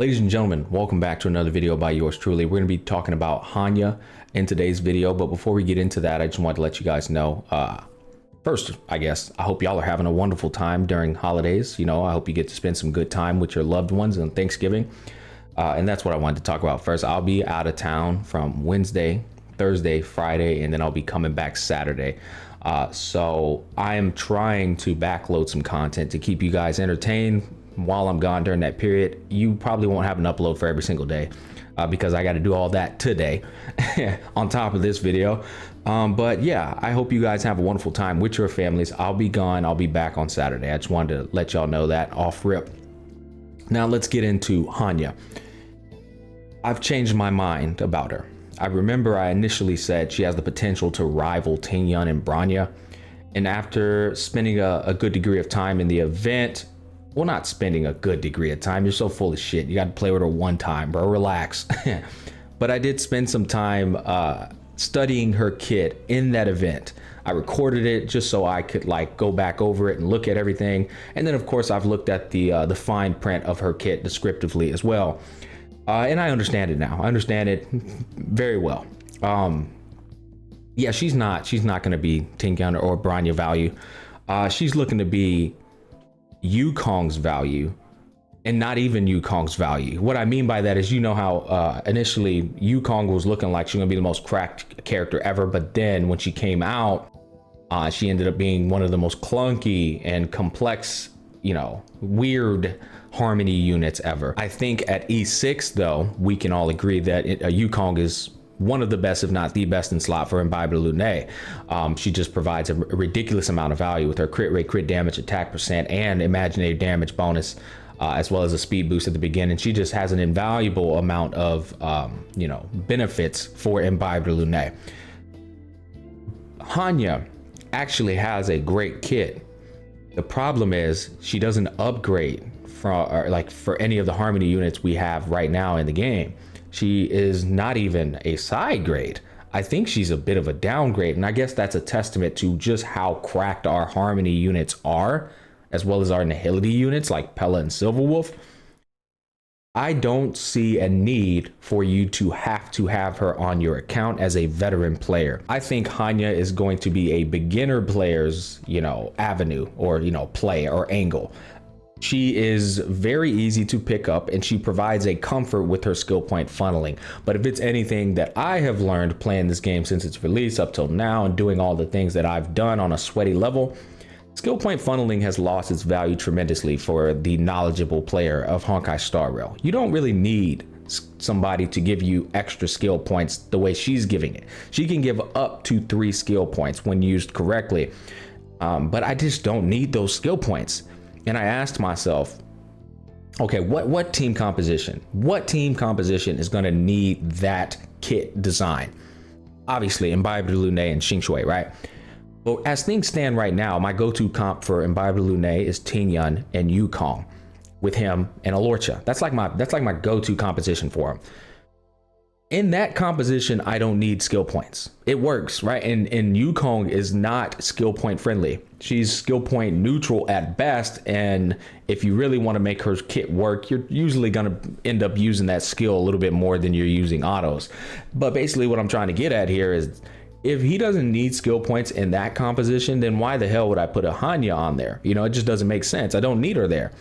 Ladies and gentlemen, welcome back to another video by yours truly. We're going to be talking about Hanya in today's video, but before we get into that, I just wanted to let you guys know, first, I guess, I hope y'all are having a wonderful time during holidays. You know, I hope you get to spend some good time with your loved ones on Thanksgiving. And that's what I wanted to talk about first. I'll be out of town from Wednesday, Thursday, Friday, and then I'll be coming back Saturday. So I am trying to backload some content to keep you guys entertained while I'm gone during that period. You probably won't have an upload for every single day because I got to do all that today on top of this video. But yeah, I hope you guys have a wonderful time with your families. I'll be gone. I'll be back on Saturday. I just wanted to let y'all know that off rip. Now let's get into Hanya. I've changed my mind about her. I remember I initially said she has the potential to rival Tingyun and Branya. And after spending a good degree of time in the event, well, not spending a good degree of time, you're so full of shit. You got to play with her one time, bro, relax. But I did spend some time studying her kit in that event. I recorded it just so I could like go back over it and look at everything. And then of course I've looked at the fine print of her kit descriptively as well. And I understand it now. I understand it very well. Yeah, she's not going to be Tingyun or Branya value. She's looking to be Yukong's value, and not even Yukong's value. What I mean by that is, you know how initially Yukong was looking like she's gonna be the most cracked character ever, but then when she came out, she ended up being one of the most clunky and complex, you know, weird harmony units ever. I think at E6 though, we can all agree that Yukong is one of the best, if not the best in slot for Imbibe de Lune. She just provides a ridiculous amount of value with her crit rate, crit damage, attack percent, and imaginary damage bonus, as well as a speed boost at the beginning. She just has an invaluable amount of, you know, benefits for Imbibe de Lune. Hanya actually has a great kit. The problem is she doesn't upgrade for any of the harmony units we have right now in the game. She is not even a side grade. I think she's a bit of a downgrade, and I guess that's a testament to just how cracked our harmony units are, as well as our nihility units like Pella and Silverwolf. I don't see a need for you to have her on your account as a veteran player. I think Hanya is going to be a beginner player's, you know, avenue or, you know, play or angle. She is very easy to pick up and she provides a comfort with her skill point funneling. But if it's anything that I have learned playing this game since its release up till now and doing all the things that I've done on a sweaty level, skill point funneling has lost its value tremendously for the knowledgeable player of Honkai Star Rail. You don't really need somebody to give you extra skill points the way she's giving it. She can give up to 3 skill points when used correctly. But I just don't need those skill points. And I asked myself, okay, what team composition? What team composition is going to need that kit design? Obviously, Imbibe de Lune and Xing Shui, right? But as things stand right now, my go-to comp for Imbibe de Lune is Tingyun and Yukong, with him and Alorcha. That's like my go-to composition for him. In that composition, I don't need skill points. It works, right? And Yukong is not skill point friendly. She's skill point neutral at best. And if you really want to make her kit work, you're usually going to end up using that skill a little bit more than you're using autos. But basically what I'm trying to get at here is, if he doesn't need skill points in that composition, then why the hell would I put a Hanya on there? You know, it just doesn't make sense. I don't need her there.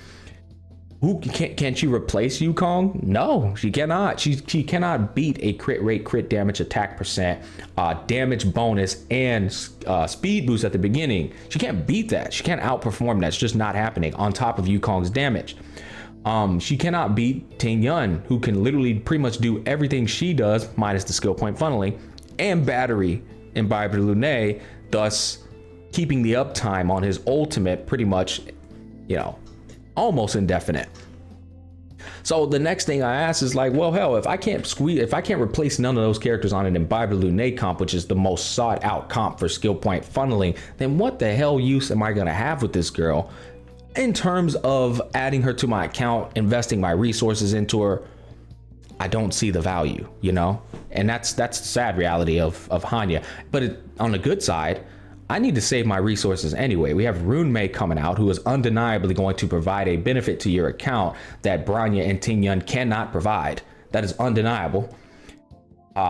Can she replace Yukong? No, she cannot. She cannot beat a crit rate, crit damage, attack percent, damage bonus, and speed boost at the beginning. She can't beat that. She can't outperform that. It's just not happening on top of Yukong's damage. She cannot beat Tingyun, who can literally pretty much do everything she does, minus the skill point funneling, and battery Imbibe de Lune, thus keeping the uptime on his ultimate pretty much, you know, almost indefinite. So the next thing I ask is like, well, hell, if I can't replace none of those characters on an Imbibe de Lune comp, which is the most sought out comp for skill point funneling, then what the hell use am I going to have with this girl in terms of adding her to my account, investing my resources into her? I don't see the value, you know, and that's the sad reality of Hanya. But on the good side, I need to save my resources anyway. We have Runmei coming out, who is undeniably going to provide a benefit to your account that Bronya and Tingyun cannot provide. That is undeniable.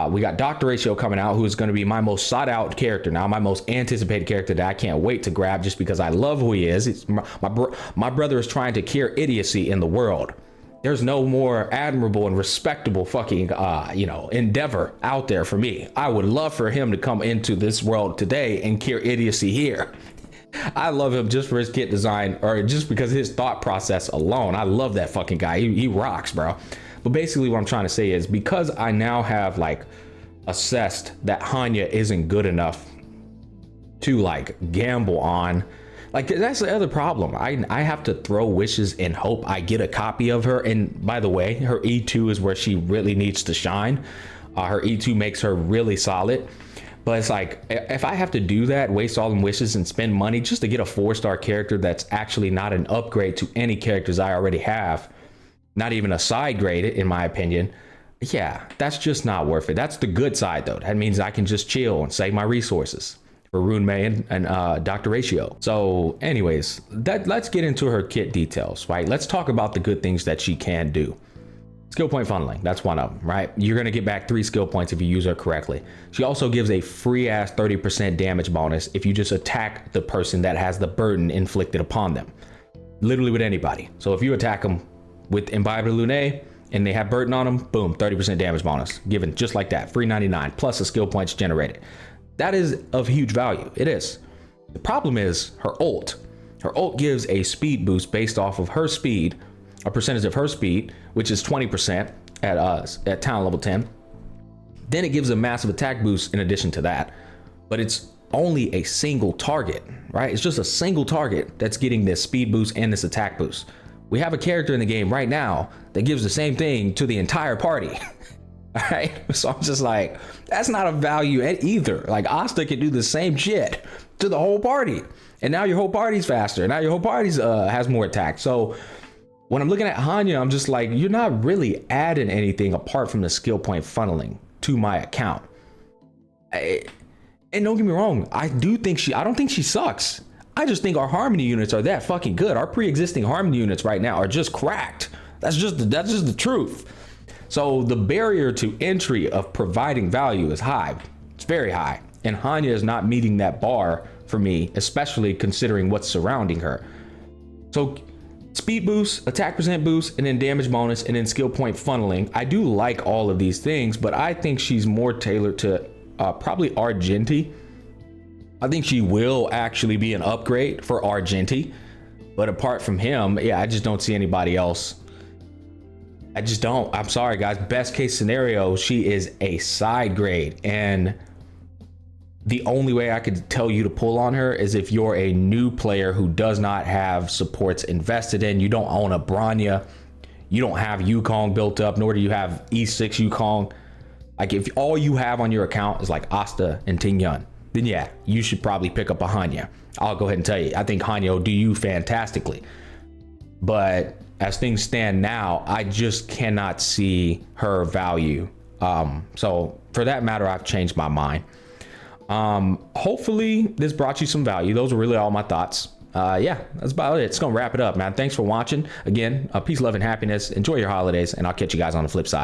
We got Dr. Ratio coming out, who is going to be my most sought out character now, my most anticipated character that I can't wait to grab just because I love who he is. It's my brother is trying to cure idiocy in the world. There's no more admirable and respectable fucking, endeavor out there for me. I would love for him to come into this world today and cure idiocy here. I love him just for his kit design, or just because of his thought process alone. I love that fucking guy. He rocks, bro. But basically what I'm trying to say is, because I now have like assessed that Hanya isn't good enough to like gamble on, like that's the other problem. I have to throw wishes and hope I get a copy of her. And by the way, her E2 is where she really needs to shine. Her E2 makes her really solid. But it's like, if I have to do that, waste all them wishes and spend money just to get a 4-star character that's actually not an upgrade to any characters I already have, not even a side grade in my opinion, yeah, that's just not worth it. That's the good side though. That means I can just chill and save my resources for Runmei and Dr. Ratio. So anyways, let's get into her kit details, right? Let's talk about the good things that she can do. Skill point funneling, that's one of them, right? You're gonna get back 3 skill points if you use her correctly. She also gives a free ass 30% damage bonus if you just attack the person that has the burden inflicted upon them. Literally with anybody. So if you attack them with Imbibe Lune and they have burden on them, boom, 30% damage bonus given just like that, free 99 plus the skill points generated. That is of huge value. It is. The problem is her ult. Her ult gives a speed boost based off of her speed, a percentage of her speed, which is 20% at talent level 10. Then it gives a massive attack boost in addition to that, but it's only a single target, right? It's just a single target that's getting this speed boost and this attack boost. We have a character in the game right now that gives the same thing to the entire party. All right, so I'm just like, that's not a value either. Like Asta can do the same shit to the whole party, and now your whole party's faster. Now your whole party's has more attack. So when I'm looking at Hanya, I'm just like, you're not really adding anything apart from the skill point funneling to my account. And don't get me wrong, I don't think she sucks. I just think our harmony units are that fucking good. Our pre-existing harmony units right now are just cracked. That's just the truth. So the barrier to entry of providing value is high. It's very high. And Hanya is not meeting that bar for me, especially considering what's surrounding her. So speed boost, attack percent boost, and then damage bonus, and then skill point funneling. I do like all of these things, but I think she's more tailored to probably Argenti. I think she will actually be an upgrade for Argenti, but apart from him, yeah, I just don't see anybody else. I just don't. I'm sorry, guys. Best case scenario, she is a side grade, and the only way I could tell you to pull on her is if you're a new player who does not have supports invested in. You don't own a Bronya, you don't have Yukong built up, nor do you have E6 Yukong. Like if all you have on your account is like Asta and Tingyun, then yeah, you should probably pick up a Hanya. I'll go ahead and tell you, I think Hanya will do you fantastically. But as things stand now, I just cannot see her value. So for that matter, I've changed my mind. Hopefully this brought you some value. Those are really all my thoughts. Yeah, that's about it. It's gonna wrap it up, man. Thanks for watching. Again, peace, love, and happiness. Enjoy your holidays, and I'll catch you guys on the flip side.